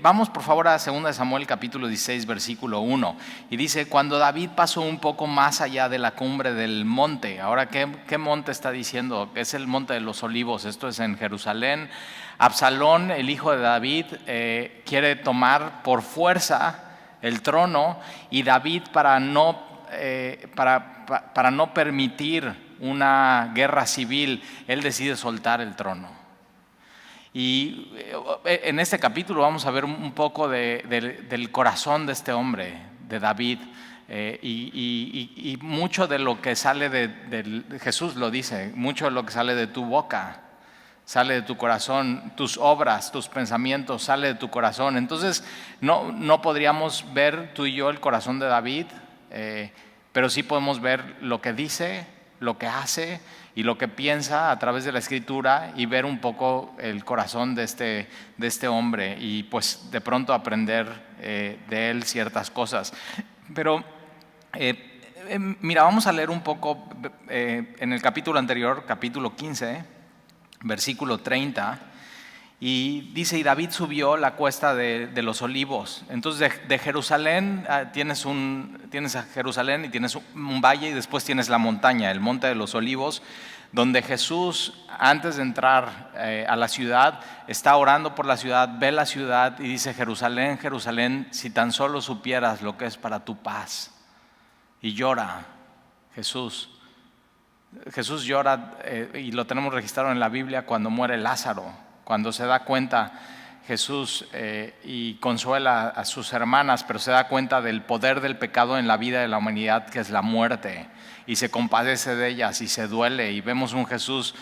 Vamos por favor a 2 Samuel capítulo 16 versículo 1 y dice: cuando David pasó un poco más allá de la cumbre del monte. Ahora, ¿qué monte está diciendo? Es el monte de los olivos, esto es en Jerusalén. Absalón, el hijo de David, quiere tomar por fuerza el trono, y David, para no permitir una guerra civil, él decide soltar el trono. Y en este capítulo vamos a ver un poco del corazón de este hombre, de David, y mucho de lo que sale Jesús lo dice, mucho de lo que sale de tu boca sale de tu corazón, tus obras, tus pensamientos, sale de tu corazón. Entonces no podríamos ver tú y yo el corazón de David, pero sí podemos ver lo que dice, lo que hace y lo que piensa a través de la Escritura, y ver un poco el corazón de este hombre, y pues de pronto aprender de él ciertas cosas. Pero mira, vamos a leer un poco en el capítulo anterior, capítulo 15, versículo 30, y dice: y David subió la cuesta de los olivos. Entonces de Jerusalén tienes a Jerusalén y tienes un valle, y después tienes la montaña, el monte de los olivos, donde Jesús, antes de entrar a la ciudad, está orando por la ciudad, ve la ciudad y dice: Jerusalén, Jerusalén, si tan solo supieras lo que es para tu paz. Y llora Jesús llora, y lo tenemos registrado en la Biblia, cuando muere Lázaro, cuando se da cuenta Jesús y consuela a sus hermanas, pero se da cuenta del poder del pecado en la vida de la humanidad, que es la muerte, y se compadece de ellas y se duele, y vemos un Jesús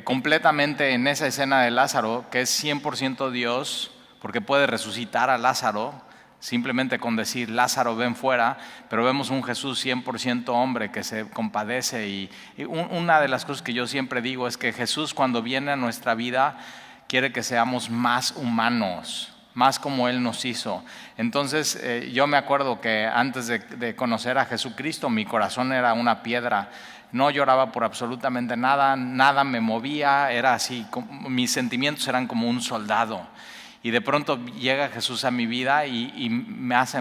completamente en esa escena de Lázaro, que es 100% Dios, porque puede resucitar a Lázaro simplemente con decir: Lázaro, ven fuera. Pero vemos un Jesús 100% hombre que se compadece, y una de las cosas que yo siempre digo es que Jesús, cuando viene a nuestra vida, quiere que seamos más humanos, más como Él nos hizo. Entonces yo me acuerdo que antes de conocer a Jesucristo, mi corazón era una piedra. No lloraba por absolutamente nada, nada me movía, era así, mis sentimientos eran como un soldado. Y de pronto llega Jesús a mi vida y me hace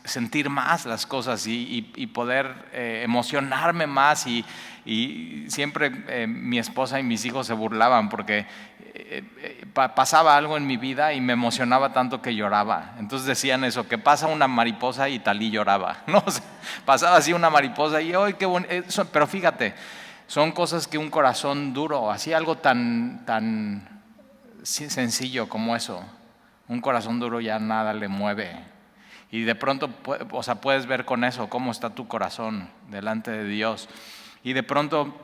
sentir más las cosas, y poder emocionarme más. Y siempre mi esposa y mis hijos se burlaban porque pasaba algo en mi vida y me emocionaba tanto que lloraba. Entonces decían eso, que pasa una mariposa y Talí lloraba, ¿no? O sea, pasaba así una mariposa y ¡ay, qué bonito! Pero fíjate, son cosas que un corazón duro, así algo tan sencillo como eso, un corazón duro ya nada le mueve. Y de pronto, o sea, puedes ver con eso cómo está tu corazón delante de Dios. Y de pronto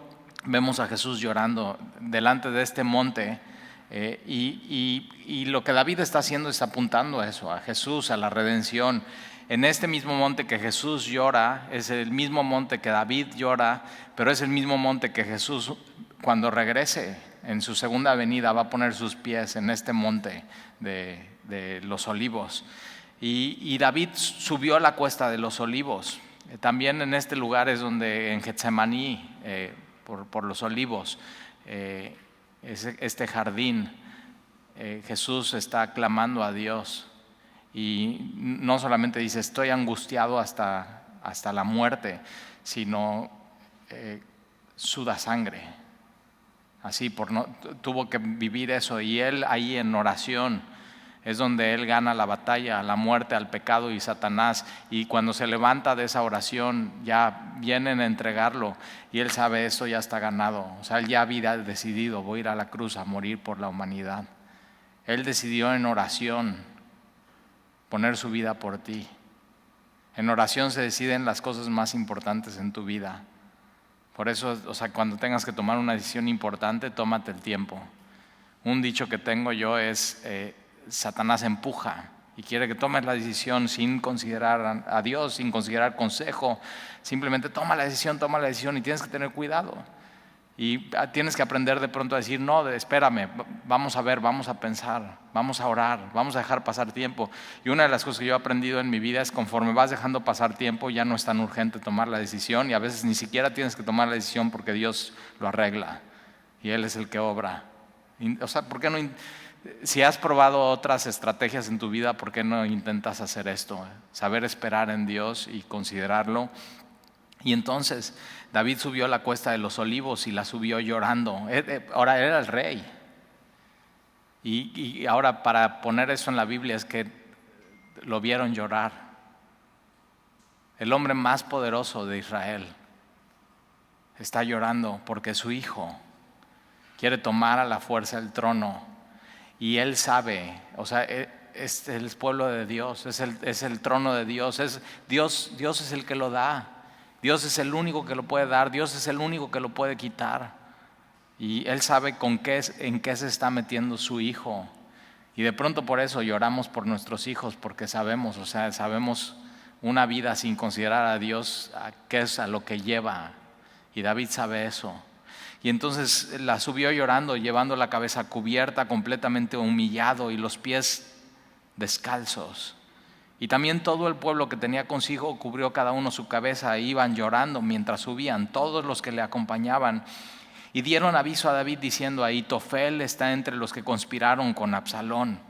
vemos a Jesús llorando delante de este monte, y lo que David está haciendo es apuntando a eso, a Jesús, a la redención. En este mismo monte que Jesús llora, es el mismo monte que David llora, pero es el mismo monte que Jesús, cuando regrese en su segunda venida, va a poner sus pies en este monte de los olivos. Y David subió a la cuesta de los olivos. También en este lugar es donde, en Getsemaní, por los olivos, este jardín, Jesús está clamando a Dios. Y no solamente dice: estoy angustiado hasta la muerte, sino suda sangre. Así, tuvo que vivir eso, y él ahí en oración es donde él gana la batalla a la muerte, al pecado y Satanás. Y cuando se levanta de esa oración, ya vienen a entregarlo, y él sabe: eso ya está ganado. O sea, él ya había decidido: voy a ir a la cruz a morir por la humanidad. Él decidió en oración poner su vida por ti. En oración se deciden las cosas más importantes en tu vida. Por eso, o sea, cuando tengas que tomar una decisión importante, tómate el tiempo. Un dicho que tengo yo es: Satanás empuja y quiere que tomes la decisión sin considerar a Dios, sin considerar consejo. Simplemente toma la decisión, y tienes que tener cuidado. Y tienes que aprender de pronto a decir: no, espérame, vamos a ver, vamos a pensar, vamos a orar, vamos a dejar pasar tiempo. Y una de las cosas que yo he aprendido en mi vida es: conforme vas dejando pasar tiempo, ya no es tan urgente tomar la decisión, y a veces ni siquiera tienes que tomar la decisión, porque Dios lo arregla y Él es el que obra. O sea, ¿por qué no Si has probado otras estrategias en tu vida, ¿por qué no intentas hacer esto? Saber esperar en Dios y considerarlo. Y entonces David subió a la cuesta de los olivos y la subió llorando. Ahora era el rey. Y ahora, para poner eso en la Biblia, es que lo vieron llorar. El hombre más poderoso de Israel está llorando porque su hijo quiere tomar a la fuerza el trono. Y él sabe, o sea, es el pueblo de Dios, es el trono de Dios. Dios es el que lo da. Dios es el único que lo puede dar. Dios es el único que lo puede quitar. Y él sabe en qué se está metiendo su hijo. Y de pronto por eso lloramos por nuestros hijos, porque sabemos una vida sin considerar a Dios, a qué es a lo que lleva. Y David sabe eso. Y entonces la subió llorando, llevando la cabeza cubierta, completamente humillado y los pies descalzos. Y también todo el pueblo que tenía consigo cubrió cada uno su cabeza e iban llorando mientras subían, todos los que le acompañaban. Y dieron aviso a David diciendo: Ahitofel está entre los que conspiraron con Absalón.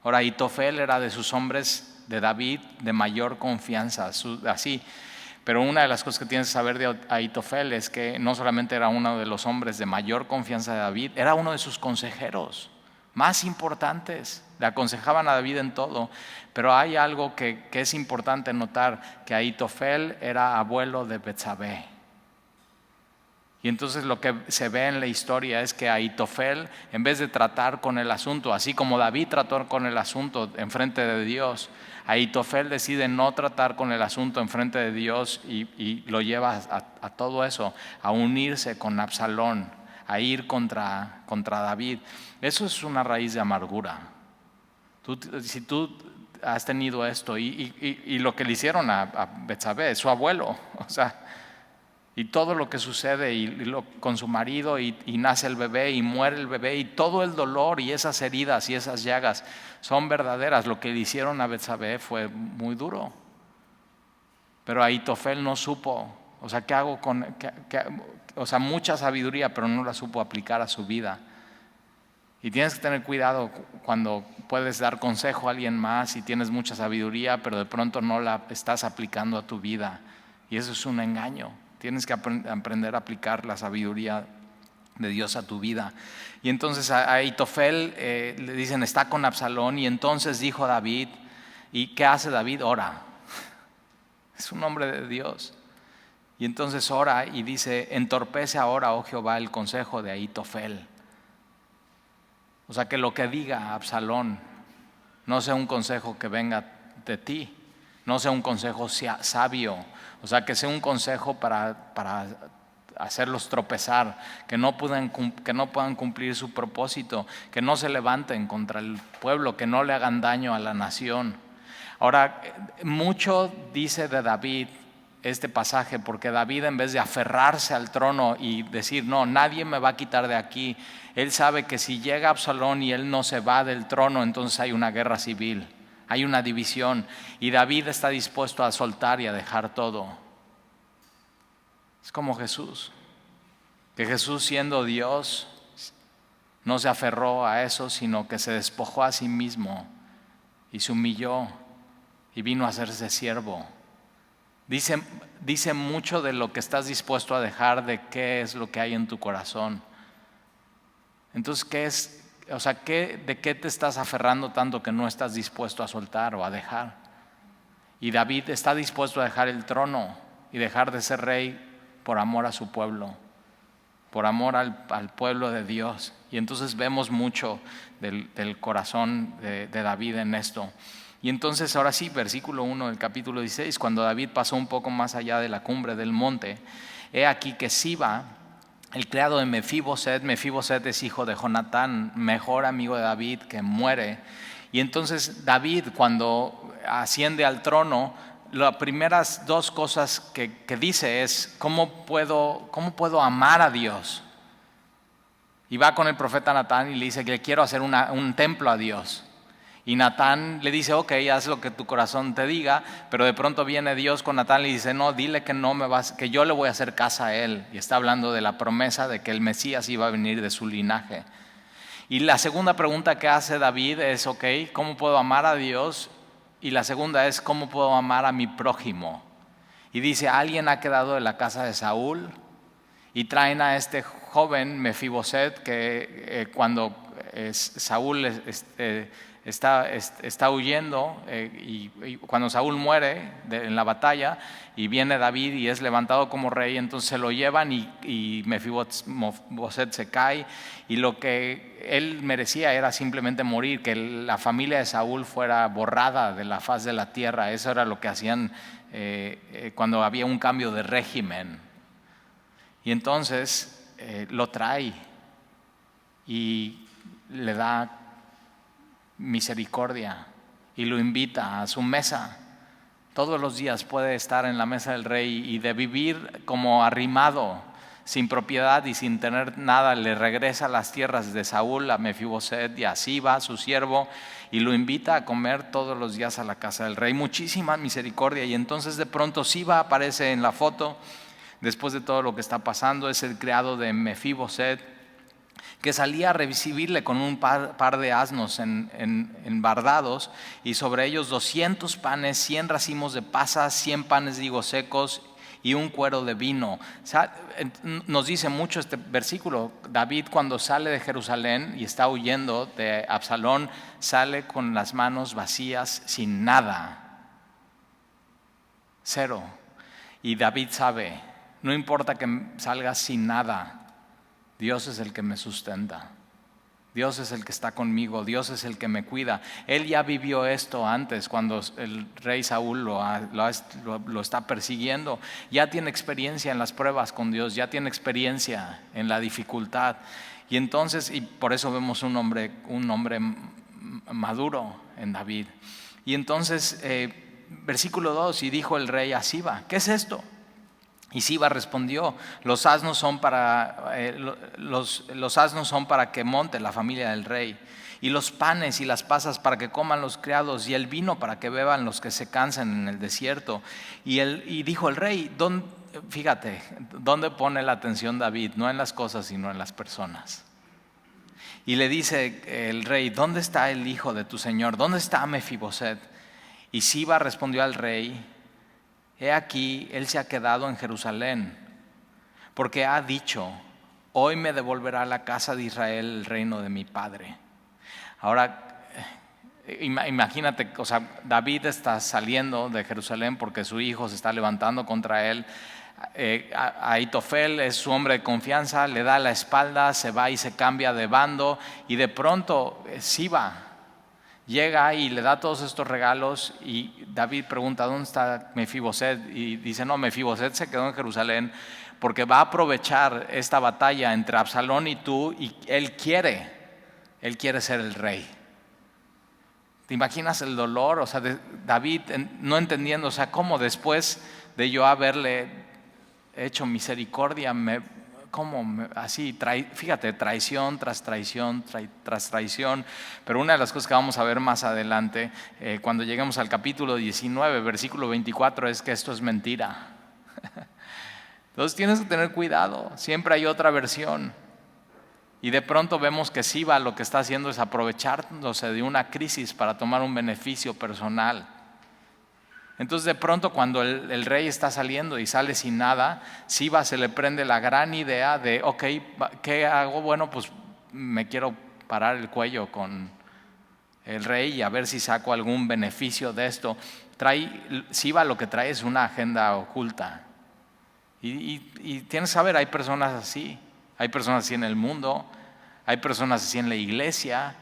Ahora, Ahitofel era de sus hombres de David de mayor confianza, así. Pero una de las cosas que tienes que saber de Ahitofel es que no solamente era uno de los hombres de mayor confianza de David, era uno de sus consejeros más importantes. Le aconsejaban a David en todo. Pero hay algo que es importante notar, que Ahitofel era abuelo de Betsabé. Y entonces lo que se ve en la historia es que Ahitofel, en vez de tratar con el asunto, así como David trató con el asunto en frente de Dios, Ahitofel decide no tratar con el asunto en frente de Dios y lo lleva a todo eso, a unirse con Absalón, a ir contra David. Eso es una raíz de amargura. Si tú has tenido esto y lo que le hicieron a Betsabé, su abuelo, o sea, y todo lo que sucede con su marido y nace el bebé y muere el bebé y todo el dolor y esas heridas y esas llagas son verdaderas. Lo que le hicieron a Betsabé fue muy duro. Pero Ahitofel no supo, o sea, ¿qué hago o sea, mucha sabiduría, pero no la supo aplicar a su vida. Y tienes que tener cuidado cuando puedes dar consejo a alguien más y tienes mucha sabiduría, pero de pronto no la estás aplicando a tu vida. Y eso es un engaño. Tienes que aprender a aplicar la sabiduría de Dios a tu vida. Y entonces a Ahitofel le dicen: está con Absalón. Y entonces dijo David, ¿y qué hace David? Ora. Es un hombre de Dios. Y entonces ora y dice: entorpece ahora, oh Jehová, el consejo de Ahitofel. O sea, que lo que diga Absalón no sea un consejo que venga de ti, no sea un consejo sabio. O sea, que sea un consejo para hacerlos tropezar, que no puedan cumplir su propósito, que no se levanten contra el pueblo, que no le hagan daño a la nación. Ahora, mucho dice de David este pasaje, porque David, en vez de aferrarse al trono y decir: no, nadie me va a quitar de aquí, él sabe que si llega Absalón y él no se va del trono, entonces hay una guerra civil. Hay una división y David está dispuesto a soltar y a dejar todo. Es como Jesús, que Jesús, siendo Dios, no se aferró a eso, sino que se despojó a sí mismo y se humilló y vino a hacerse siervo. Dice mucho de lo que estás dispuesto a dejar, de qué es lo que hay en tu corazón. Entonces, ¿de qué te estás aferrando tanto que no estás dispuesto a soltar o a dejar? Y David está dispuesto a dejar el trono y dejar de ser rey por amor a su pueblo, por amor al pueblo de Dios. Y entonces vemos mucho del corazón de David en esto. Y entonces ahora sí, versículo 1 del capítulo 16, cuando David pasó un poco más allá de la cumbre del monte, he aquí que Siba, el criado de Mefiboset es hijo de Jonatán, mejor amigo de David, que muere. Y entonces David, cuando asciende al trono, las primeras dos cosas que dice es: ¿cómo puedo amar a Dios? Y va con el profeta Natán y le dice que le quiero hacer un templo a Dios. Y Natán le dice: ok, haz lo que tu corazón te diga. Pero de pronto viene Dios con Natán y le dice: no, dile que yo le voy a hacer casa a él. Y está hablando de la promesa de que el Mesías iba a venir de su linaje. Y la segunda pregunta que hace David es, ok, ¿cómo puedo amar a Dios? Y la segunda es, ¿cómo puedo amar a mi prójimo? Y dice, alguien ha quedado en la casa de Saúl y traen a este joven Mefiboset que cuando Saúl está huyendo y cuando Saúl muere en la batalla y viene David y es levantado como rey, entonces se lo llevan y Mefiboset se cae y lo que él merecía era simplemente morir, que la familia de Saúl fuera borrada de la faz de la tierra. Eso era lo que hacían cuando había un cambio de régimen. Y entonces lo trae y le da misericordia y lo invita a su mesa. Todos los días puede estar en la mesa del rey y de vivir como arrimado, sin propiedad y sin tener nada, le regresa las tierras de Saúl a Mefiboset y a Siba, su siervo, y lo invita a comer todos los días a la casa del rey. Muchísima misericordia. Y entonces de pronto Siba aparece en la foto. Después de todo lo que está pasando, es el criado de Mefiboset, que salía a recibirle con un par de asnos embardados y sobre ellos 200 panes, 100 racimos de pasas, 100 panes de higos secos y un cuero de vino. O sea, nos dice mucho este versículo. David, cuando sale de Jerusalén y está huyendo de Absalón, sale con las manos vacías, sin nada, cero. Y David sabe, no importa que salga sin nada, Dios es el que me sustenta. Dios es el que está conmigo, Dios es el que me cuida. Él ya vivió esto antes, cuando el rey Saúl lo está persiguiendo. Ya tiene experiencia en las pruebas con Dios, ya tiene experiencia en la dificultad. Y entonces, y por eso vemos un hombre maduro en David. Y entonces, versículo 2, y dijo el rey a Siba, ¿qué es esto? Y Siba respondió, los asnos son para que monte la familia del rey, y los panes y las pasas para que coman los criados, y el vino para que beban los que se cansan en el desierto. Y dijo el rey, fíjate, ¿dónde pone la atención David? No en las cosas, sino en las personas. Y le dice el rey, ¿dónde está el hijo de tu señor? ¿Dónde está Mefiboset? Y Siba respondió al rey, he aquí, él se ha quedado en Jerusalén, porque ha dicho, hoy me devolverá a la casa de Israel el reino de mi padre. Ahora, imagínate, o sea, David está saliendo de Jerusalén porque su hijo se está levantando contra él. Ahitofel es su hombre de confianza, le da la espalda, se va y se cambia de bando, y de pronto Siba llega y le da todos estos regalos, y David pregunta, ¿dónde está Mefiboset? Y dice, no, Mefiboset se quedó en Jerusalén porque va a aprovechar esta batalla entre Absalón y tú, y él quiere ser el rey. ¿Te imaginas el dolor? O sea, David no entendiendo, o sea, cómo después de yo haberle hecho misericordia, fíjate, traición tras traición tras traición. Pero una de las cosas que vamos a ver más adelante, cuando lleguemos al capítulo 19, versículo 24, es que esto es mentira. Entonces tienes que tener cuidado, siempre hay otra versión. Y de pronto vemos que Siba lo que está haciendo es aprovechándose de una crisis para tomar un beneficio personal. Entonces de pronto cuando el rey está saliendo y sale sin nada, Siba se le prende la gran idea de, ok, ¿qué hago? Bueno, pues me quiero parar el cuello con el rey y a ver si saco algún beneficio de esto. Siba lo que trae es una agenda oculta. Y tienes que saber, hay personas así en el mundo, hay personas así en la iglesia,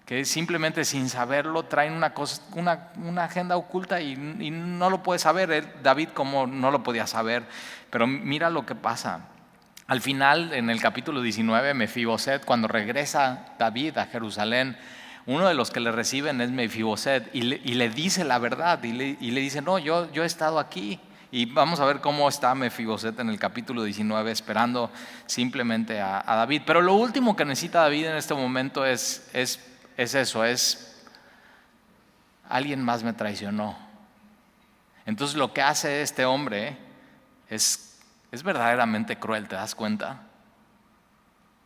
que simplemente sin saberlo traen una agenda oculta y no lo puede saber. David como no lo podía saber, pero mira lo que pasa. Al final, en el capítulo 19, Mefiboset, cuando regresa David a Jerusalén, uno de los que le reciben es Mefiboset y le dice la verdad y le dice, no, yo he estado aquí. Y vamos a ver cómo está Mefiboset en el capítulo 19 esperando simplemente a David. Pero lo último que necesita David en este momento es alguien más me traicionó. Entonces lo que hace este hombre es verdaderamente cruel, ¿te das cuenta?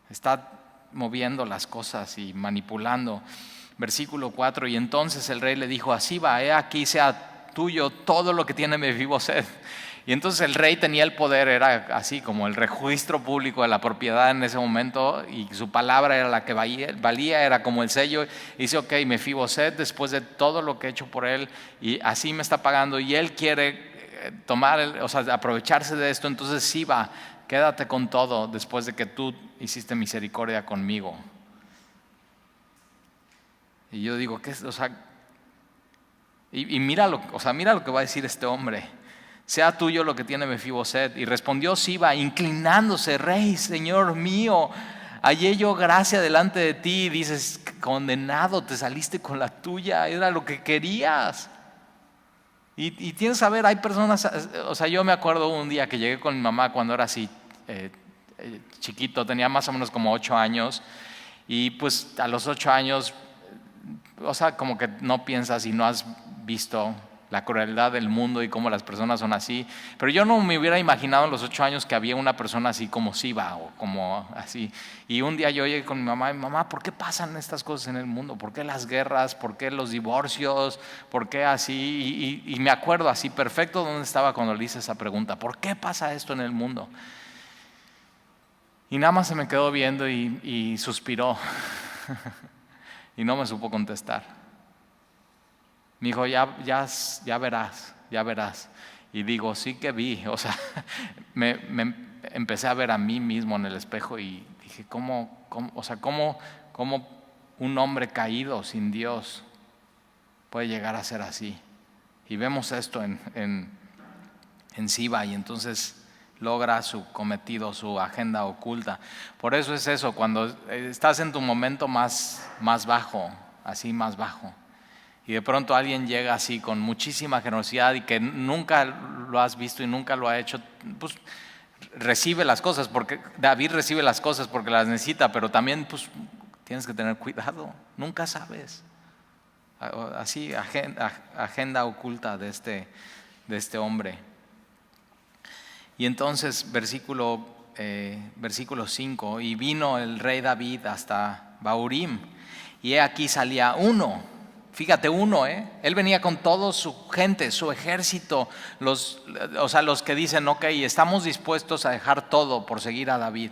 Está moviendo las cosas y manipulando. Versículo 4, y entonces el rey le dijo a Siba, he aquí sea tuyo todo lo que tiene Mefiboset. Y entonces el rey tenía el poder, era así como el registro público de la propiedad en ese momento, y su palabra era la que valía, era como el sello. Y dice, ok, Mefiboset, después de todo lo que he hecho por él, y así me está pagando, y él quiere aprovecharse de esto, entonces Siba, quédate con todo después de que tú hiciste misericordia conmigo. Y yo digo, ¿qué es? Mira lo que va a decir este hombre. Sea tuyo lo que tiene Mefiboset. Y respondió Siba, inclinándose, rey, señor mío, hallé yo gracia delante de ti. Y dices, condenado, te saliste con la tuya, era lo que querías. Y tienes que saber, hay personas, yo me acuerdo un día que llegué con mi mamá cuando era así, chiquito, tenía más o menos como 8 años. Y pues a los 8 años, como que no piensas y no has visto la crueldad del mundo y cómo las personas son así. Pero yo no me hubiera imaginado en los 8 años que había una persona así como Siba o como así. Y un día yo llegué con mi mamá, ¿por qué pasan estas cosas en el mundo? ¿Por qué las guerras? ¿Por qué los divorcios? ¿Por qué así? Y me acuerdo así perfecto dónde estaba cuando le hice esa pregunta. ¿Por qué pasa esto en el mundo? Y nada más se me quedó viendo y suspiró. Y no me supo contestar. Me dijo, ya verás. Y digo, sí que vi. Me empecé a ver a mí mismo en el espejo y dije, ¿cómo un hombre caído sin Dios puede llegar a ser así? Y vemos esto en Siba, y entonces logra su cometido, su agenda oculta. Por eso es eso, cuando estás en tu momento más bajo, así más bajo, y de pronto alguien llega así con muchísima generosidad y que nunca lo has visto y nunca lo ha hecho, pues recibe las cosas, porque David recibe las cosas porque las necesita, pero también pues tienes que tener cuidado, nunca sabes. Así, agenda oculta de este hombre. Y entonces, versículo 5, y vino el rey David hasta Bahurim, y he aquí salía uno. Fíjate, él venía con toda su gente, su ejército, los que dicen, ok, estamos dispuestos a dejar todo por seguir a David.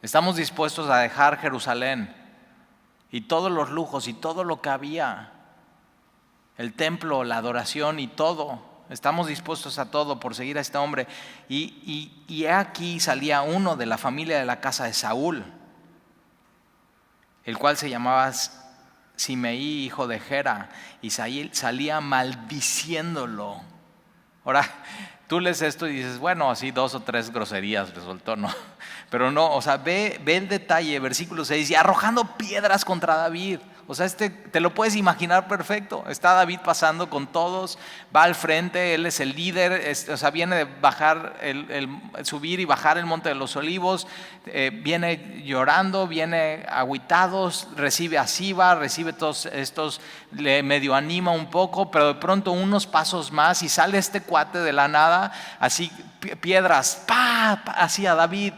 Estamos dispuestos a dejar Jerusalén y todos los lujos y todo lo que había, el templo, la adoración y todo. Estamos dispuestos a todo por seguir a este hombre. Y aquí salía uno de la familia de la casa de Saúl, el cual se llamaba Simeí, hijo de Gera, y salía maldiciéndolo. Ahora, tú lees esto y dices, bueno, así 2 o 3 groserías le soltó, ¿no? Pero no, ve el detalle, versículo 6, y arrojando piedras contra David. Te lo puedes imaginar perfecto. Está David pasando con todos, va al frente, él es el líder, viene de subir y bajar el monte de los olivos, viene llorando, viene agüitado, recibe a Siba, recibe todos estos, le medio anima un poco, pero de pronto unos pasos más y sale este cuate de la nada, así piedras, así a David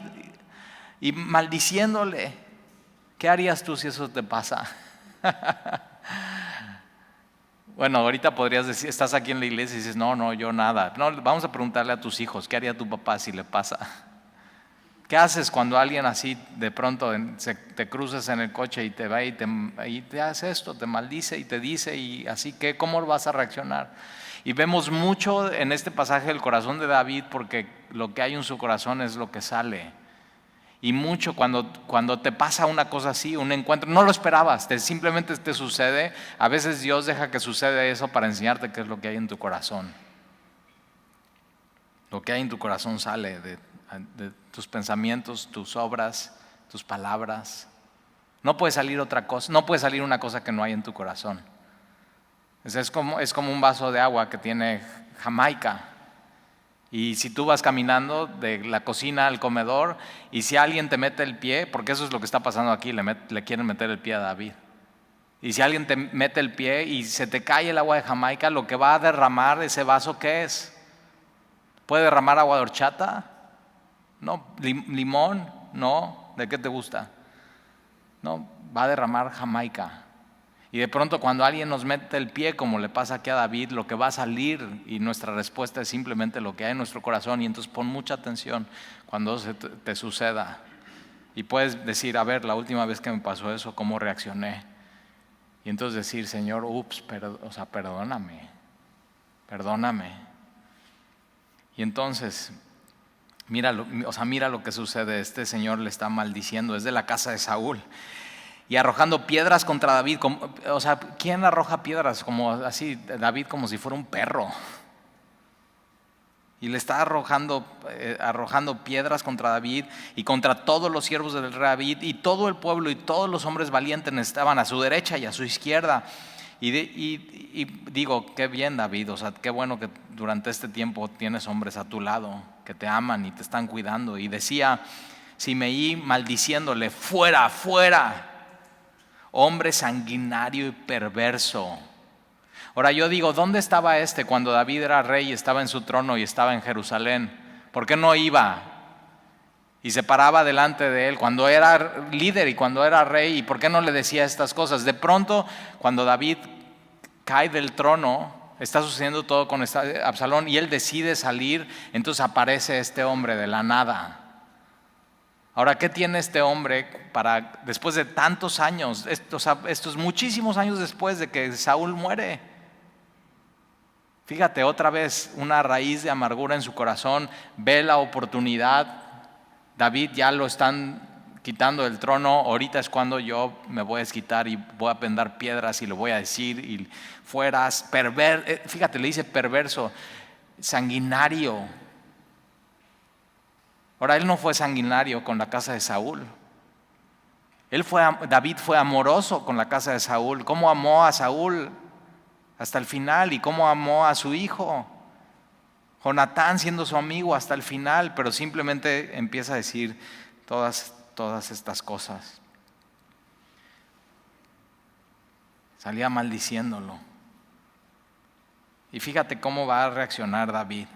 y maldiciéndole. ¿Qué harías tú si eso te pasa? Bueno, ahorita podrías decir, estás aquí en la iglesia y dices, no, yo nada. No, vamos a preguntarle a tus hijos, ¿qué haría tu papá si le pasa? ¿Qué haces cuando alguien así de pronto te cruzas en el coche y te va y te hace esto, te maldice y te dice, y así que cómo vas a reaccionar? Y vemos mucho en este pasaje el corazón de David, porque lo que hay en su corazón es lo que sale. Y mucho cuando te pasa una cosa así, un encuentro, no lo esperabas, simplemente te sucede. A veces Dios deja que suceda eso para enseñarte qué es lo que hay en tu corazón. Lo que hay en tu corazón sale de tus pensamientos, tus obras, tus palabras. No puede salir otra cosa, no puede salir una cosa que no hay en tu corazón. Es como un vaso de agua que tiene Jamaica. Y si tú vas caminando de la cocina al comedor, y si alguien te mete el pie, porque eso es lo que está pasando aquí, le quieren meter el pie a David. Y si alguien te mete el pie y se te cae el agua de Jamaica, lo que va a derramar ese vaso, ¿qué es? ¿Puede derramar agua de horchata? No. ¿Limón? No. ¿De qué te gusta? No, va a derramar Jamaica. Y de pronto cuando alguien nos mete el pie, como le pasa aquí a David, lo que va a salir y nuestra respuesta es simplemente lo que hay en nuestro corazón. Y entonces pon mucha atención cuando se te suceda. Y puedes decir, a ver, la última vez que me pasó eso, ¿cómo reaccioné? Y entonces decir, Señor, perdóname. Y entonces, mira lo que sucede. Este señor le está maldiciendo, es de la casa de Saúl. Y arrojando piedras contra David. ¿Quién arroja piedras? Como así, David como si fuera un perro. Y le está arrojando piedras contra David y contra todos los siervos del rey David, y todo el pueblo y todos los hombres valientes estaban a su derecha y a su izquierda. Y digo, qué bien, David, qué bueno que durante este tiempo tienes hombres a tu lado que te aman y te están cuidando. Y decía Simeí maldiciéndole, fuera, fuera, hombre sanguinario y perverso. Ahora yo digo, ¿dónde estaba cuando David era rey y estaba en su trono y estaba en Jerusalén? ¿Por qué no iba y se paraba delante de él cuando era líder y cuando era rey? ¿Y por qué no le decía estas cosas? De pronto, cuando David cae del trono, está sucediendo todo con Absalón y él decide salir, entonces aparece este hombre de la nada. Ahora, ¿qué tiene este hombre para, después de tantos años, estos muchísimos años después de que Saúl muere? Fíjate, otra vez una raíz de amargura en su corazón, ve la oportunidad. David ya lo están quitando del trono, ahorita es cuando yo me voy a desquitar y voy a prender piedras y lo voy a decir, y fueras fíjate, le dice perverso, sanguinario. Ahora, él no fue sanguinario con la casa de Saúl. David fue amoroso con la casa de Saúl. ¿Cómo amó a Saúl hasta el final? ¿Y cómo amó a su hijo Jonatán siendo su amigo hasta el final? Pero simplemente empieza a decir todas estas cosas. Salía maldiciéndolo. Y fíjate cómo va a reaccionar David.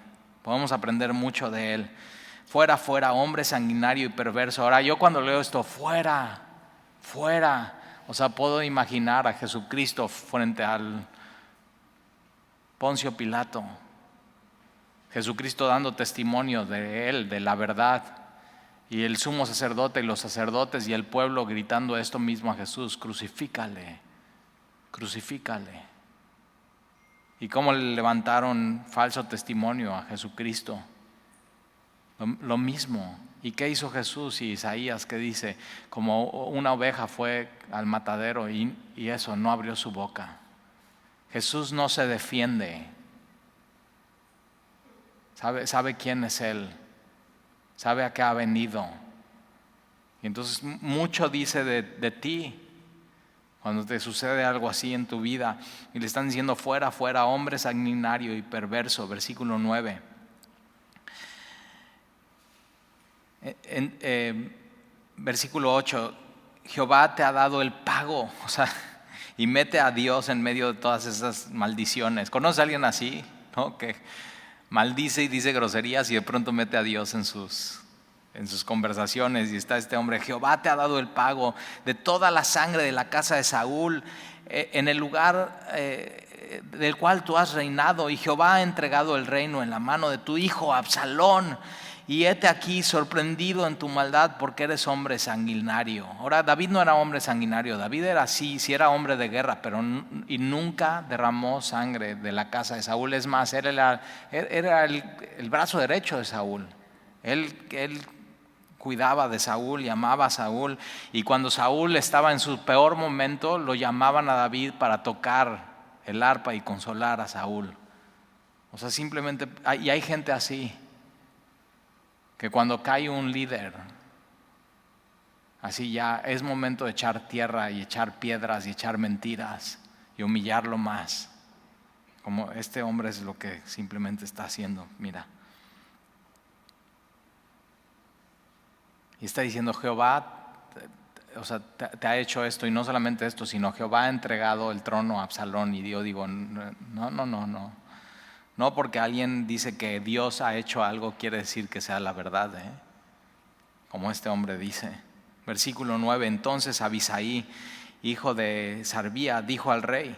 Podemos aprender mucho de él. Fuera, fuera, hombre sanguinario y perverso. Ahora yo cuando leo esto, fuera, fuera, puedo imaginar a Jesucristo frente al Poncio Pilato. Jesucristo dando testimonio de él, de la verdad. Y el sumo sacerdote y los sacerdotes y el pueblo gritando esto mismo a Jesús: crucifícale, crucifícale. Y cómo le levantaron falso testimonio a Jesucristo. Lo mismo. ¿Y qué hizo Jesús? Y Isaías, que dice, como una oveja fue al matadero y eso, no abrió su boca. Jesús no se defiende. Sabe quién es Él. Sabe a qué ha venido. Y entonces mucho dice de ti cuando te sucede algo así en tu vida. Y le están diciendo, fuera, fuera, hombre sanguinario y perverso. Versículo 9. Versículo 8, Jehová te ha dado el pago, y mete a Dios en medio de todas esas maldiciones. ¿Conoces a alguien así? ¿No? Que maldice y dice groserías y de pronto mete a Dios en sus conversaciones. Y está este hombre: Jehová te ha dado el pago de toda la sangre de la casa de Saúl, en el lugar del cual tú has reinado, y Jehová ha entregado el reino en la mano de tu hijo Absalón. Y hete aquí sorprendido en tu maldad, porque eres hombre sanguinario. Ahora, David no era hombre sanguinario. David era así, sí era hombre de guerra, y nunca derramó sangre de la casa de Saúl. Es más, él era el brazo derecho de Saúl. Él cuidaba de Saúl y amaba a Saúl. Y cuando Saúl estaba en su peor momento, lo llamaban a David para tocar el arpa y consolar a Saúl. Simplemente, y hay gente así, que cuando cae un líder, así ya es momento de echar tierra y echar piedras y echar mentiras y humillarlo más. Como este hombre es lo que simplemente está haciendo, mira. Y está diciendo, Jehová te ha hecho esto, y no solamente esto, sino Jehová ha entregado el trono a Absalón. Y yo digo, no. No porque alguien dice que Dios ha hecho algo quiere decir que sea la verdad, como este hombre dice. Versículo 9, entonces Abisaí, hijo de Sarbía, dijo al rey,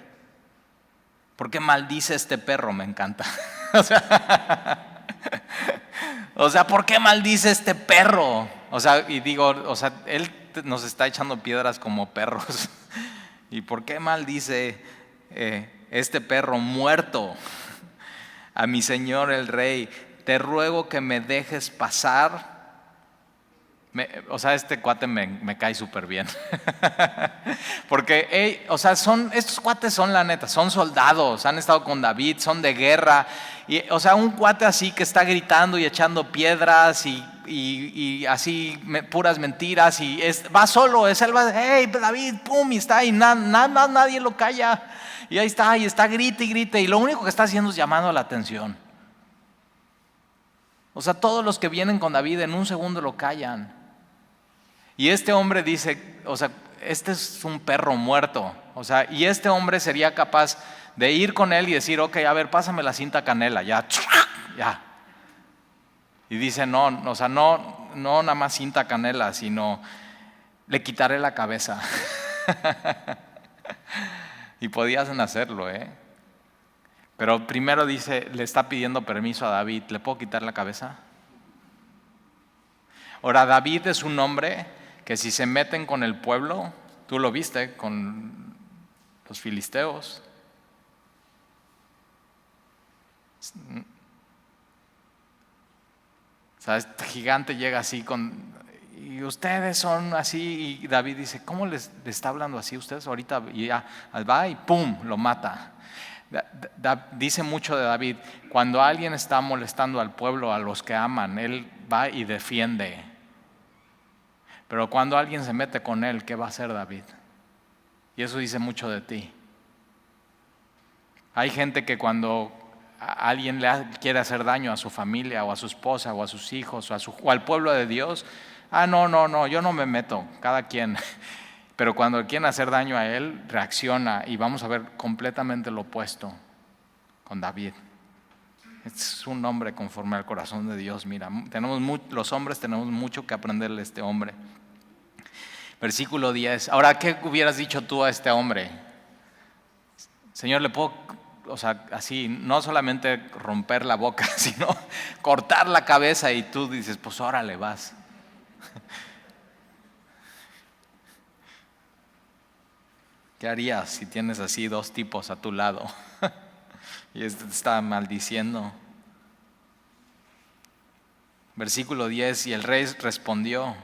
¿por qué maldice este perro? Me encanta. O sea, ¿por qué maldice este perro? O sea, y digo, o sea, él nos está echando piedras como perros. ¿Y por qué maldice este perro muerto a mi señor el rey? Te ruego que me dejes pasar. O sea, este cuate me cae súper bien. Porque, o sea, estos cuates son la neta, son soldados, han estado con David, son de guerra. Y, o sea, un cuate así que está gritando y echando piedras y así puras mentiras y va solo, es él va, hey David, pum, y está y nadie lo calla. Y ahí está, y está grite y grite y lo único que está haciendo es llamando la atención. O sea, todos los que vienen con David en un segundo lo callan. Y este hombre dice, o sea, este es un perro muerto. O sea, y este hombre sería capaz de ir con él y decir, ok, a ver, pásame la cinta canela, ya. Y dice, no, o sea, no nada más cinta canela, sino le quitaré la cabeza. Y podían hacerlo, ¿eh? Pero primero dice, le está pidiendo permiso a David, ¿le puedo quitar la cabeza? Ahora, David es un hombre que si se meten con el pueblo, tú lo viste con los filisteos. O sea, este gigante llega así y ustedes son así, y David dice, ¿cómo les está hablando así ustedes ahorita? Y ya va y pum, lo mata. Dice mucho de David, cuando alguien está molestando al pueblo, a los que aman, él va y defiende. Pero cuando alguien se mete con él, ¿qué va a hacer David? Y eso dice mucho de ti. Hay gente que cuando alguien quiere hacer daño a su familia o a su esposa o a sus hijos o al pueblo de Dios, no, yo no me meto, cada quien. Pero cuando quieren hacer daño a él, reacciona y vamos a ver completamente lo opuesto con David. Es un hombre conforme al corazón de Dios. Mira, los hombres tenemos mucho que aprenderle a este hombre. Versículo 10. Ahora, ¿qué hubieras dicho tú a este hombre? Señor, le puedo, o sea, así, no solamente romper la boca, sino cortar la cabeza y tú dices, pues órale, vas. ¿Qué harías si tienes así dos tipos a tu lado? Y este te está maldiciendo. Versículo 10, y el rey respondió,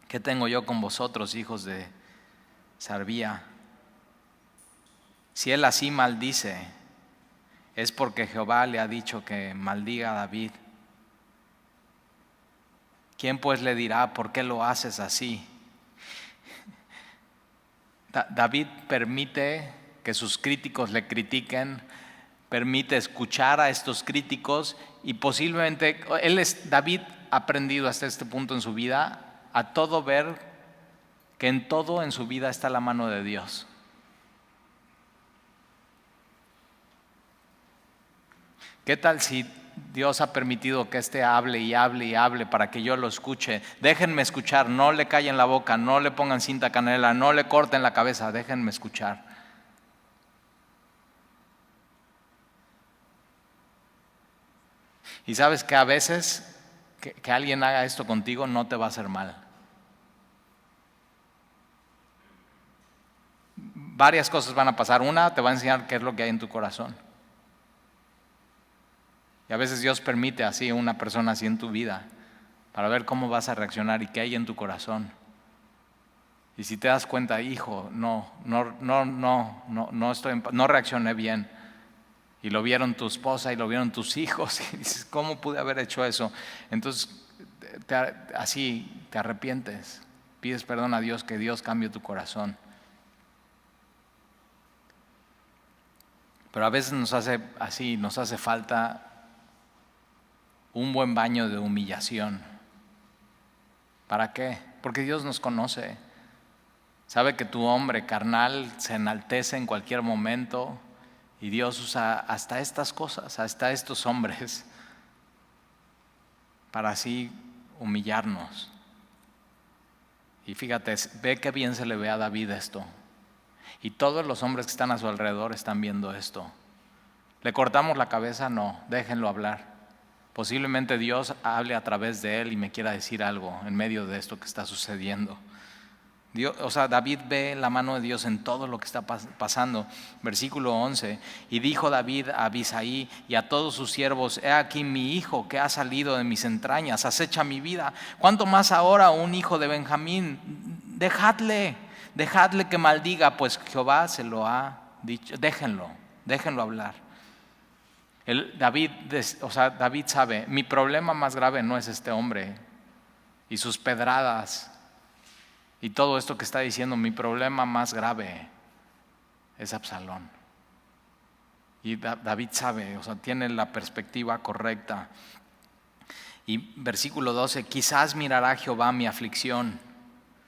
¿qué tengo yo con vosotros, hijos de Sarbía? Si él así maldice, es porque Jehová le ha dicho que maldiga a David. ¿Quién pues le dirá, por qué lo haces así? David permite que sus críticos le critiquen, permite escuchar a estos críticos y posiblemente David ha aprendido hasta este punto en su vida a todo ver que en todo en su vida está la mano de Dios. ¿Qué tal si Dios ha permitido que hable y hable y hable para que yo lo escuche? Déjenme escuchar, no le callen la boca, no le pongan cinta canela, no le corten la cabeza, déjenme escuchar. Y sabes que a veces que alguien haga esto contigo no te va a hacer mal. Varias cosas van a pasar. Una, te va a enseñar qué es lo que hay en tu corazón. Y a veces Dios permite así una persona así en tu vida para ver cómo vas a reaccionar y qué hay en tu corazón. Y si te das cuenta, hijo, no reaccioné bien. Y lo vieron tu esposa y lo vieron tus hijos y dices, ¿cómo pude haber hecho eso? Entonces, así te arrepientes, pides perdón a Dios, que Dios cambie tu corazón. Pero a veces nos hace falta un buen baño de humillación. ¿Para qué? Porque Dios nos conoce. Sabe que tu hombre carnal se enaltece en cualquier momento y Dios usa hasta estas cosas, hasta estos hombres, para así humillarnos. Y fíjate, ve qué bien se le ve a David esto. Y todos los hombres que están a su alrededor están viendo esto. ¿Le cortamos la cabeza? No, déjenlo hablar. Posiblemente Dios hable a través de él y me quiera decir algo en medio de esto que está sucediendo. David ve la mano de Dios en todo lo que está pasando. Versículo 11, y dijo David a Abisai y a todos sus siervos: he aquí mi hijo que ha salido de mis entrañas, acecha mi vida. ¿Cuánto más ahora un hijo de Benjamín? Dejadle que maldiga, pues Jehová se lo ha dicho. Déjenlo hablar. David sabe, mi problema más grave no es este hombre y sus pedradas y todo esto que está diciendo. Mi problema más grave es Absalón. Y David sabe, tiene la perspectiva correcta. Y versículo 12, quizás mirará Jehová mi aflicción.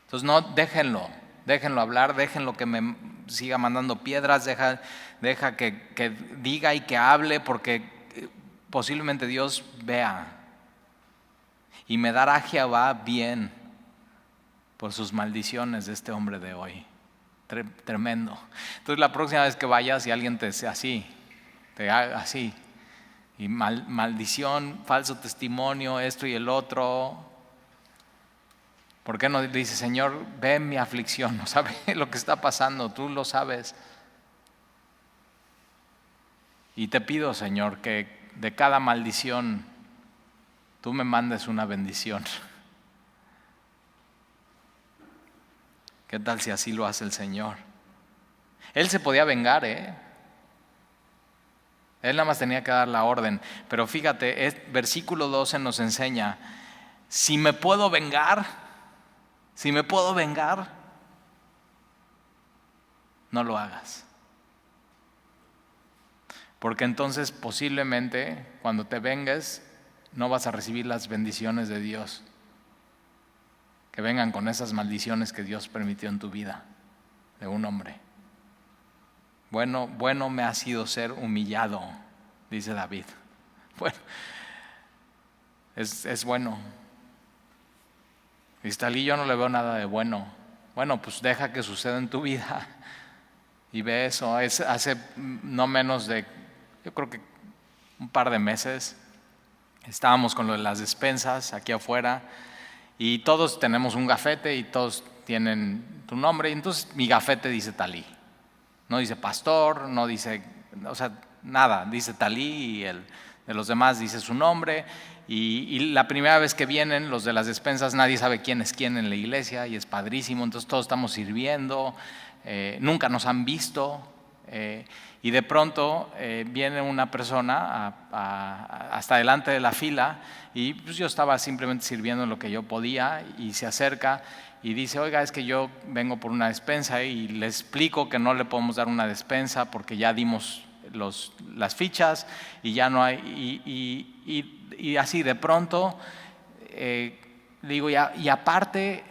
Entonces no, déjenlo hablar, déjenlo que me siga mandando piedras, deja que diga y que hable, porque posiblemente Dios vea. Y me dará Jehová bien por sus maldiciones de este hombre de hoy. Tremendo. Entonces la próxima vez que vayas y alguien te haga así, y maldición, falso testimonio, esto y el otro, ¿por qué no dice: Señor, ve mi aflicción? No sabe lo que está pasando, tú lo sabes. Y te pido, Señor, que de cada maldición tú me mandes una bendición. ¿Qué tal si así lo hace el Señor? Él se podía vengar, Él nada más tenía que dar la orden. Pero fíjate, versículo 12 nos enseña: si me puedo vengar, no lo hagas. Porque entonces posiblemente cuando te vengues no vas a recibir las bendiciones de Dios que vengan con esas maldiciones que Dios permitió en tu vida de un hombre. Bueno me ha sido ser humillado, dice David. Bueno, es bueno. Y yo no le veo nada de bueno. Bueno, pues deja que suceda en tu vida. Y ve eso. Hace no menos de, yo creo que un par de meses, estábamos con lo de las despensas aquí afuera y todos tenemos un gafete y todos tienen tu nombre. Y entonces mi gafete dice Talí. No dice pastor, no dice, nada, dice Talí, y el de los demás dice su nombre. Y la primera vez que vienen los de las despensas, nadie sabe quién es quién en la iglesia y es padrísimo. Entonces todos estamos sirviendo, nunca nos han visto, y de pronto viene una persona hasta delante de la fila, y pues yo estaba simplemente sirviendo en lo que yo podía, y se acerca y dice: oiga, es que yo vengo por una despensa, y le explico que no le podemos dar una despensa porque ya dimos las fichas y ya no hay, y así de pronto digo, y aparte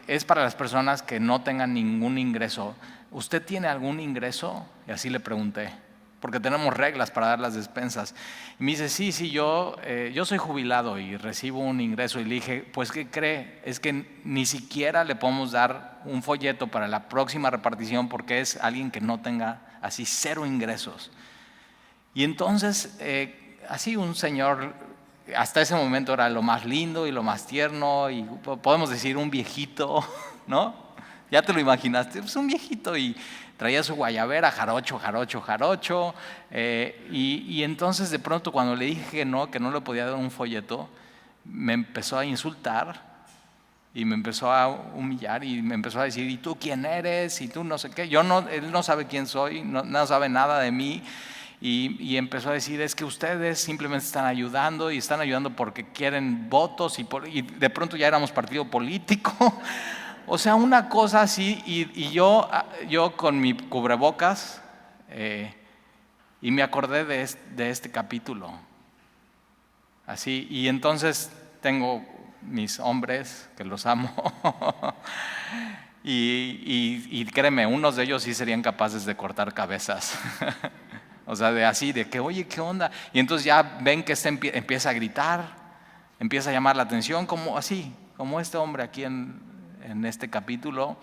es para las personas que no tengan ningún ingreso. ¿Usted tiene algún ingreso? Y así le pregunté, porque tenemos reglas para dar las despensas. Y me dice: sí, yo soy jubilado y recibo un ingreso. Y le dije: pues ¿qué cree? Es que ni siquiera le podemos dar un folleto para la próxima repartición porque es alguien que no tenga así 0 ingresos. Y entonces así un señor, hasta ese momento era lo más lindo y lo más tierno, y podemos decir un viejito, ¿no? Ya te lo imaginaste, pues un viejito, y traía su guayabera, jarocho, y entonces de pronto cuando le dije que no le podía dar un folleto, me empezó a insultar y me empezó a humillar y me empezó a decir: ¿y tú quién eres? Y tú no sé qué. Él no sabe quién soy, no sabe nada de mí. Y empezó a decir: es que ustedes simplemente están ayudando, y están ayudando porque quieren votos, y de pronto ya éramos partido político. O sea, una cosa así, y yo con mi cubrebocas, y me acordé de este capítulo. Así, y entonces tengo mis hombres, que los amo, y créeme, unos de ellos sí serían capaces de cortar cabezas. O sea, de que, oye, ¿qué onda? Y entonces ya ven que empieza a gritar, empieza a llamar la atención, como este hombre aquí en en este capítulo.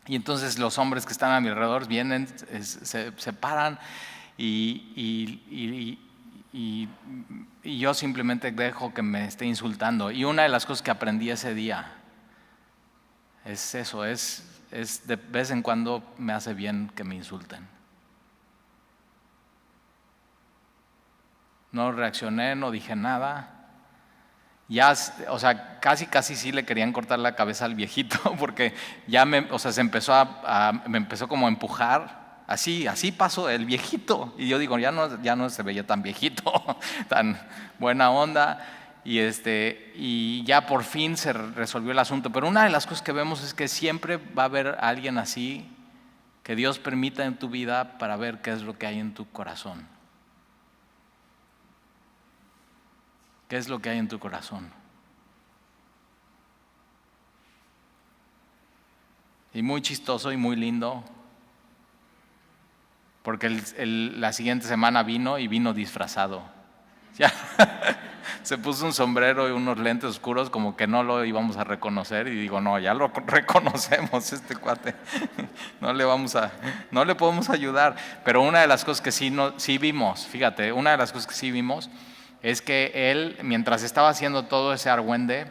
Y entonces los hombres que están a mi alrededor vienen, se paran y yo simplemente dejo que me esté insultando. Y una de las cosas que aprendí ese día es eso, es de vez en cuando me hace bien que me insulten. No reaccioné, no dije nada. Ya, o sea, casi sí le querían cortar la cabeza al viejito porque ya me empezó como a empujar. Así pasó el viejito. Y yo digo, ya no se veía tan viejito, tan buena onda. Y ya por fin se resolvió el asunto. Pero una de las cosas que vemos es que siempre va a haber alguien así que Dios permita en tu vida para ver qué es lo que hay en tu corazón. ¿Qué es lo que hay en tu corazón? Y muy chistoso y muy lindo, porque la siguiente semana vino disfrazado. Ya, se puso un sombrero y unos lentes oscuros como que no lo íbamos a reconocer, y digo, no, ya lo reconocemos, este cuate. No le podemos ayudar. Pero una de las cosas que sí vimos, fíjate, una de las cosas que sí vimos es que él, mientras estaba haciendo todo ese argüende,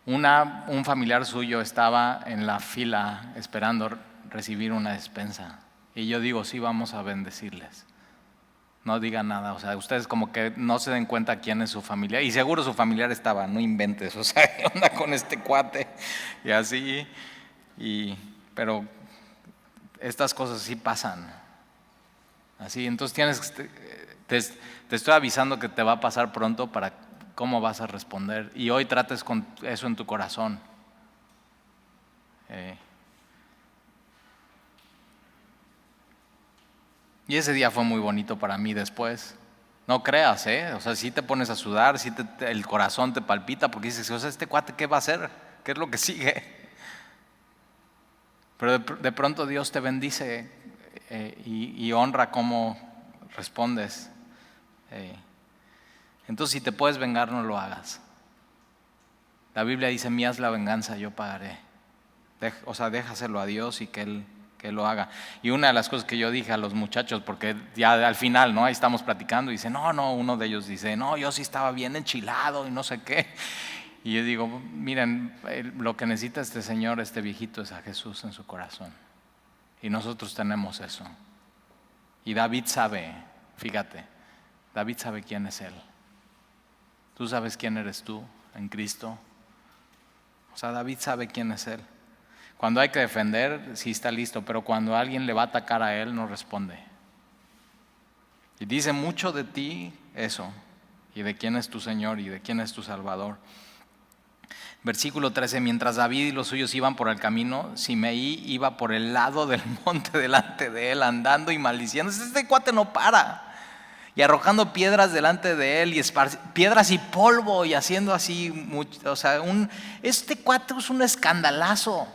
un familiar suyo estaba en la fila esperando recibir una despensa. Y yo digo, sí, vamos a bendecirles. No digan nada, o sea, ustedes como que no se den cuenta quién es su familiar. Y seguro su familiar estaba, no inventes, o sea, ¿qué onda con este cuate? Y así, pero estas cosas sí pasan. Así, entonces te estoy avisando que te va a pasar pronto para cómo vas a responder. Y hoy trates con eso en tu corazón. Y ese día fue muy bonito para mí después. No creas, o sea, si te pones a sudar, si el corazón te palpita porque dices, o sea, este cuate, ¿qué va a hacer? ¿Qué es lo que sigue? Pero de pronto Dios te bendice y honra cómo respondes. Entonces, si te puedes vengar, no lo hagas. La Biblia dice, mía es la venganza, yo pagaré. O sea, déjaselo a Dios y que Él lo haga. Y una de las cosas que yo dije a los muchachos, porque ya al final, ¿no? Ahí estamos platicando y dice, no, uno de ellos dice, no, yo sí estaba bien enchilado y no sé qué. Y yo digo, miren, lo que necesita este señor, este viejito, es a Jesús en su corazón. Y nosotros tenemos eso. Y David sabe, fíjate, David sabe quién es Él. Tú sabes quién eres tú en Cristo. O sea, David sabe quién es Él. Cuando hay que defender, sí está listo, pero cuando alguien le va a atacar a Él, no responde. Y dice mucho de ti eso, y de quién es tu Señor y de quién es tu Salvador. Versículo 13, mientras David y los suyos iban por el camino, Simeí iba por el lado del monte delante de él, andando y maldiciendo. Este cuate no para. Y arrojando piedras delante de él, y piedras y polvo, y haciendo así, o sea, este cuate es un escandalazo.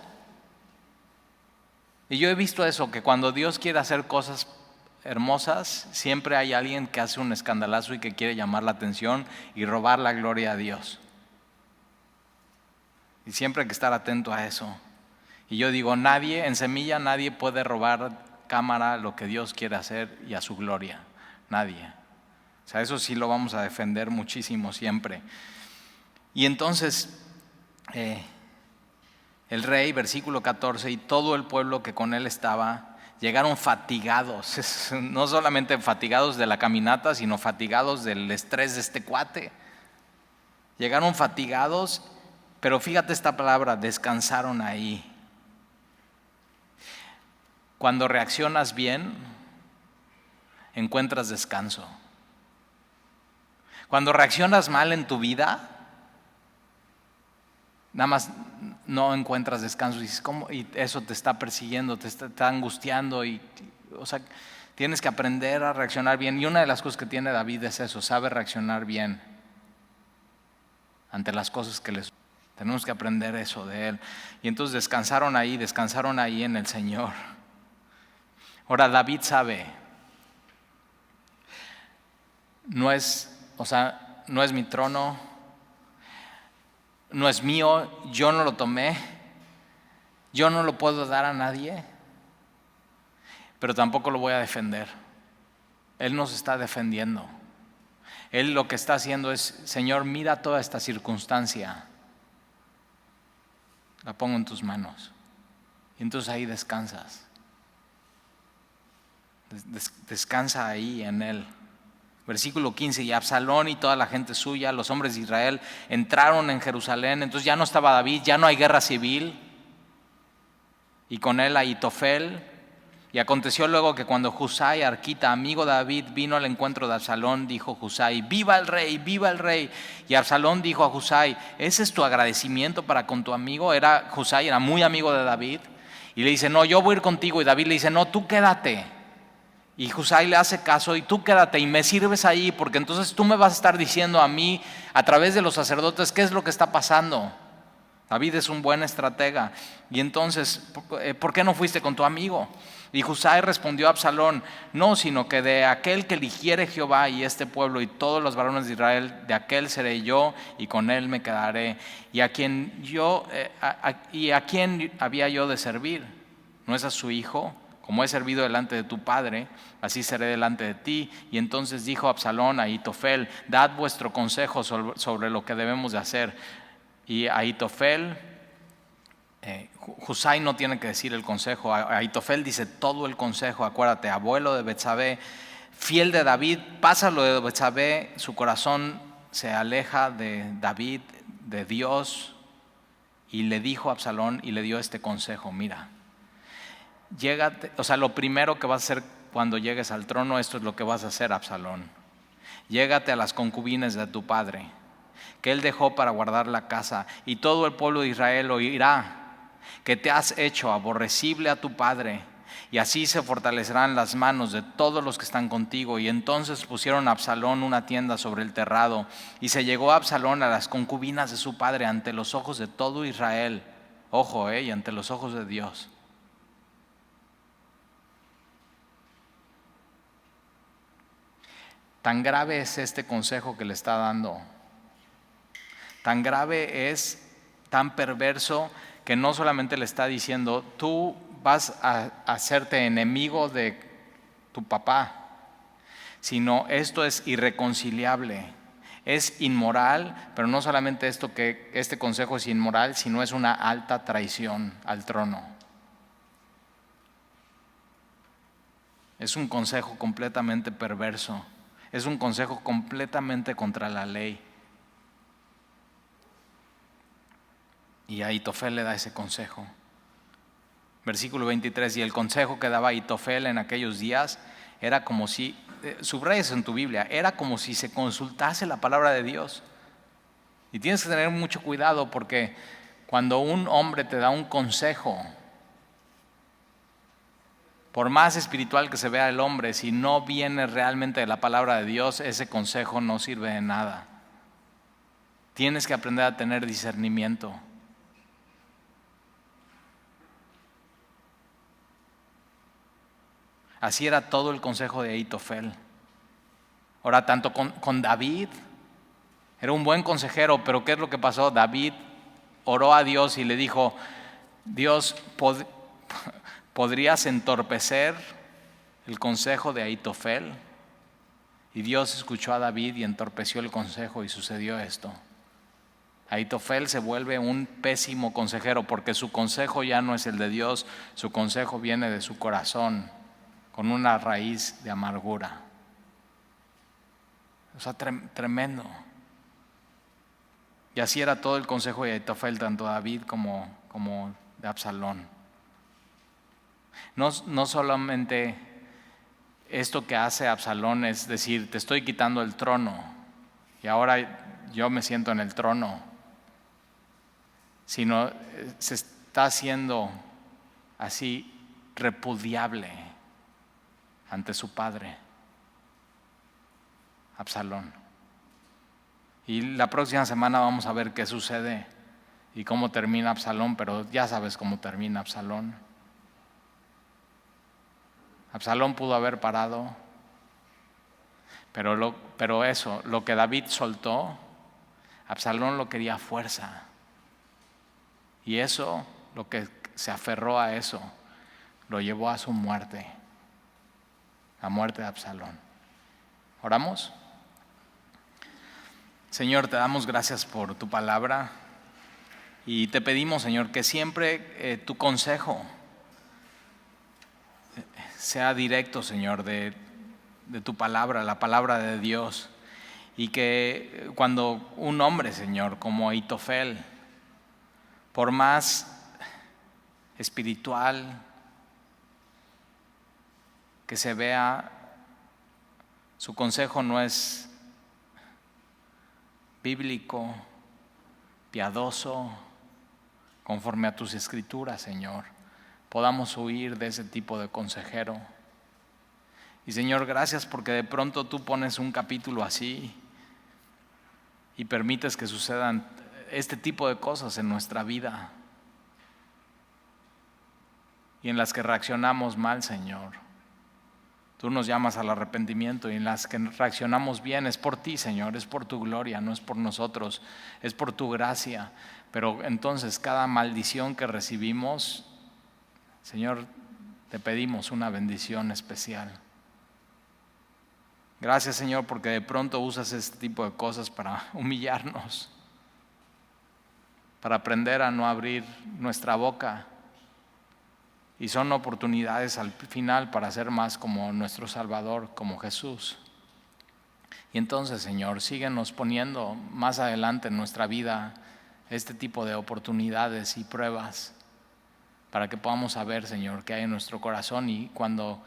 Y yo he visto eso, que cuando Dios quiere hacer cosas hermosas, siempre hay alguien que hace un escandalazo y que quiere llamar la atención y robar la gloria a Dios. Y siempre hay que estar atento a eso. Y yo digo, en Semilla nadie puede robar cámara lo que Dios quiere hacer y a su gloria. Nadie. O sea, eso sí lo vamos a defender muchísimo siempre. Y entonces, el rey, versículo 14, y todo el pueblo que con él estaba, llegaron fatigados. No solamente fatigados de la caminata, sino fatigados del estrés de este cuate. Llegaron fatigados, pero fíjate esta palabra, descansaron ahí. Cuando reaccionas bien, encuentras descanso. Cuando reaccionas mal en tu vida, nada más no encuentras descanso. Y dices, ¿cómo? Y eso te está persiguiendo, te está angustiando. O sea, tienes que aprender a reaccionar bien. Y una de las cosas que tiene David es eso, sabe reaccionar bien ante las cosas que les... Tenemos que aprender eso de él. Y entonces descansaron ahí en el Señor. Ahora David sabe, no es mi trono, no es mío, yo no lo tomé, yo no lo puedo dar a nadie, pero tampoco lo voy a defender. Él nos está defendiendo. Él lo que está haciendo es, Señor, mira toda esta circunstancia, la pongo en tus manos. Y entonces ahí descansas. Descansa ahí en Él. Versículo 15, y Absalón y toda la gente suya, los hombres de Israel, entraron en Jerusalén. Entonces ya no estaba David, ya no hay guerra civil. Y con él Ahitofel. Y aconteció luego que cuando Husai, arquita, amigo de David, vino al encuentro de Absalón, dijo Husai, ¡viva el rey, viva el rey! Y Absalón dijo a Husai, ¿ese es tu agradecimiento para con tu amigo? Husai era muy amigo de David. Y le dice, no, yo voy a ir contigo. Y David le dice, no, tú quédate. Y Husai le hace caso, y tú quédate y me sirves ahí, porque entonces tú me vas a estar diciendo a mí, a través de los sacerdotes, qué es lo que está pasando. David es un buen estratega. Y entonces, ¿por qué no fuiste con tu amigo? Y Husai respondió a Absalón, no, sino que de aquel que eligiere Jehová y este pueblo y todos los varones de Israel, de aquel seré yo y con él me quedaré. Y a quién había yo de servir, ¿no es a su hijo? Como he servido delante de tu padre, así seré delante de ti. Y entonces dijo Absalón a Ahitofel, dad vuestro consejo sobre lo que debemos de hacer. Y Ahitofel, Husai no tiene que decir el consejo, Ahitofel dice todo el consejo. Acuérdate, abuelo de Betsabé, fiel de David, pasa lo de Betsabé, su corazón se aleja de David, de Dios, y le dijo a Absalón y le dio este consejo, mira, llégate, o sea, lo primero que vas a hacer cuando llegues al trono, esto es lo que vas a hacer, Absalón, llégate a las concubinas de tu padre, que él dejó para guardar la casa, y todo el pueblo de Israel oirá que te has hecho aborrecible a tu padre, y así se fortalecerán las manos de todos los que están contigo. Y entonces pusieron a Absalón una tienda sobre el terrado, y se llegó a Absalón a las concubinas de su padre ante los ojos de todo Israel. Ojo, y ante los ojos de Dios. Tan grave es este consejo que le está dando. Tan grave es, tan perverso, que no solamente le está diciendo, tú vas a hacerte enemigo de tu papá, sino esto es irreconciliable, es inmoral, pero no solamente esto, que este consejo es inmoral, sino es una alta traición al trono. Es un consejo completamente perverso, es un consejo completamente contra la ley. Y Ahitofel le da ese consejo. Versículo 23, y el consejo que daba Ahitofel en aquellos días era como si, subrayes en tu Biblia, era como si se consultase la palabra de Dios. Y tienes que tener mucho cuidado, porque cuando un hombre te da un consejo, por más espiritual que se vea el hombre, si no viene realmente de la palabra de Dios, ese consejo no sirve de nada. Tienes que aprender a tener discernimiento. Así era todo el consejo de Ahitofel. Ahora, tanto con David, era un buen consejero, pero ¿qué es lo que pasó? David oró a Dios y le dijo, Dios, ¿podrías entorpecer el consejo de Ahitofel? Y Dios escuchó a David y entorpeció el consejo, y sucedió esto. Ahitofel se vuelve un pésimo consejero, porque su consejo ya no es el de Dios, su consejo viene de su corazón, con una raíz de amargura. O sea, tremendo. Y así era todo el consejo de Ahitofel, tanto de David como de Absalón. No solamente esto que hace Absalón es decir, te estoy quitando el trono y ahora yo me siento en el trono, sino se está haciendo así repudiable ante su padre, Absalón. Y la próxima semana vamos a ver qué sucede y cómo termina Absalón, pero ya sabes cómo termina Absalón. Absalón pudo haber parado, pero lo que David soltó, Absalón lo quería a fuerza. Y eso, lo que se aferró a eso, lo llevó a su muerte, la muerte de Absalón. ¿Oramos? Señor, te damos gracias por tu palabra y te pedimos, Señor, que siempre tu consejo sea directo, Señor, de tu palabra, la palabra de Dios. Y que cuando un hombre, Señor, como Ahitofel, por más espiritual que se vea, su consejo no es bíblico, piadoso, conforme a tus escrituras, Señor, podamos huir de ese tipo de consejero. Y Señor, gracias porque de pronto tú pones un capítulo así y permites que sucedan este tipo de cosas en nuestra vida y en las que reaccionamos mal, Señor. Tú nos llamas al arrepentimiento y en las que reaccionamos bien es por ti, Señor, es por tu gloria, no es por nosotros, es por tu gracia. Pero entonces cada maldición que recibimos, Señor, te pedimos una bendición especial. Gracias, Señor, porque de pronto usas este tipo de cosas para humillarnos, para aprender a no abrir nuestra boca. Y son oportunidades al final para ser más como nuestro Salvador, como Jesús. Y entonces, Señor, síguenos poniendo más adelante en nuestra vida este tipo de oportunidades y pruebas para que podamos saber, Señor, qué hay en nuestro corazón y cuando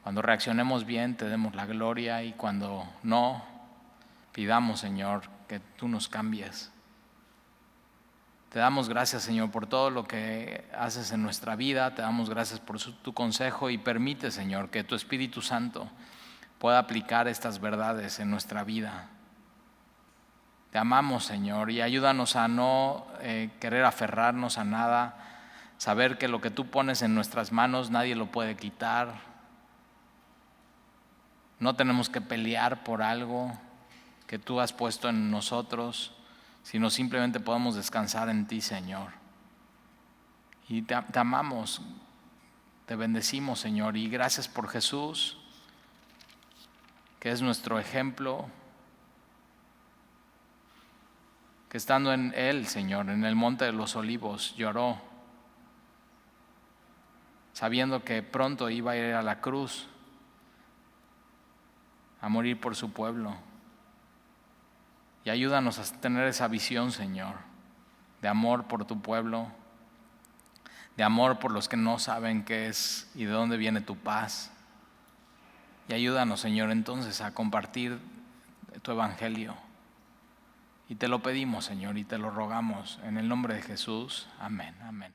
reaccionemos bien te demos la gloria y cuando no, pidamos, Señor, que tú nos cambies. Te damos gracias, Señor, por todo lo que haces en nuestra vida. Te damos gracias por tu consejo y permite, Señor, que tu Espíritu Santo pueda aplicar estas verdades en nuestra vida. Te amamos, Señor, y ayúdanos a no querer aferrarnos a nada, saber que lo que tú pones en nuestras manos nadie lo puede quitar. No tenemos que pelear por algo que tú has puesto en nosotros, sino simplemente podemos descansar en ti, Señor. Y te amamos, te bendecimos, Señor, y gracias por Jesús, que es nuestro ejemplo, que estando en Él, Señor, en el Monte de los Olivos, lloró, sabiendo que pronto iba a ir a la cruz, a morir por su pueblo. Y ayúdanos a tener esa visión, Señor, de amor por tu pueblo, de amor por los que no saben qué es y de dónde viene tu paz. Y ayúdanos, Señor, entonces a compartir tu evangelio. Y te lo pedimos, Señor, y te lo rogamos en el nombre de Jesús. Amén, amén.